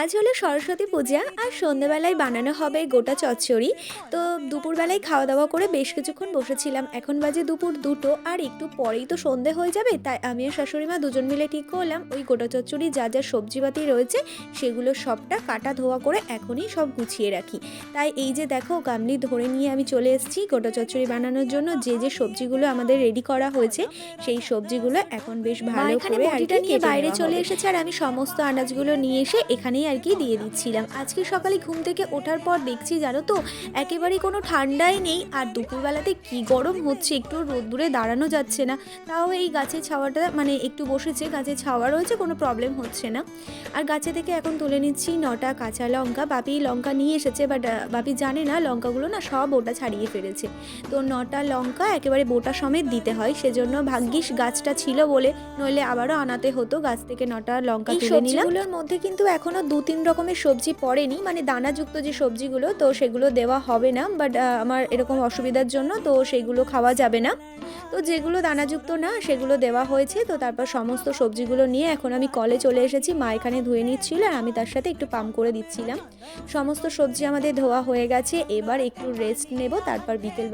আজ হলো সরস্বতী পূজা আর সন্ধ্যেবেলায় বানানো হবে গোটা চচ্চড়ি। তো দুপুরবেলায় খাওয়া দাওয়া করে বেশ কিছুক্ষণ বসেছিলাম, এখন বাজে দুপুর দুটো আর একটু পরেই তো সন্ধে হয়ে যাবে। তাই আমি আর শাশুড়ি মা দুজন মিলে ঠিক করলাম ওই গোটা চচ্চড়ি যা যা সবজিপাতি রয়েছে সেগুলো সবটা কাটা ধোয়া করে এখনই সব গুছিয়ে রাখি। তাই এই যে দেখো গামলি ধরে নিয়ে আমি চলে এসেছি গোটা চচ্চড়ি বানানোর জন্য। যে যে সবজিগুলো আমাদের রেডি করা হয়েছে সেই সবজিগুলো এখন বেশ ভালো করে আর কি নিয়ে বাইরে চলে এসেছে, আর আমি সমস্ত আনাজগুলো নিয়ে এসে এখানেই আর কি দিয়ে দিচ্ছিলাম। আজকে সকালে ঘুম থেকে ওঠার পর দেখছি জানো তো একেবারেই কোনো ঠান্ডাই নেই, আর দুপুরবেলাতে কি গরম হচ্ছে, একটু রোদ্দুরে দাঁড়ানো যাচ্ছে না। তাও এই গাছের ছাওয়াটা মানে একটু বসেছে, গাছের ছাওয়া রয়েছে, কোনো প্রবলেম হচ্ছে না। আর গাছে থেকে এখন তুলে নিচ্ছি 9টা কাঁচা লঙ্কা। বাপি লঙ্কা নিয়ে এসেছে, বাট বাপি জানে না লঙ্কাগুলো না সব বোটা ছাড়িয়ে ফেলেছে। তো 9টা লঙ্কা একেবারে বোটা সমেত দিতে হয়, সেজন্য ভাগ্যিস গাছটা ছিল বলে, নইলে আবারও আনাতে হতো। গাছ থেকে 9টা লঙ্কা তুলে নিলাম। সবজিগুলোর মধ্যে কিন্তু এখনো 2-3 রকমের সবজি পড়েনি, মানে দানাযুক্ত যে সবজিগুলো, তো সেগুলো দেওয়া হবে না। বাট আমার এরকম অসুবিধার জন্য তো সেগুলো খাওয়া যাবে না। তো যেগুলো দানাযুক্ত না সেগুলো দেওয়া হয়েছে। তো তারপর সমস্ত সবজিগুলো নিয়ে এখন আমি কলে চলে এসেছি। মা এখানে ধুয়ে নিচ্ছিল আর আমি তার সাথে একটু পাম্প করে দিচ্ছিলাম। সমস্ত সবজি আমাদের ধোয়া হয়ে গেছে, এবার একটু রেস্ট নেব, তারপর বিকেল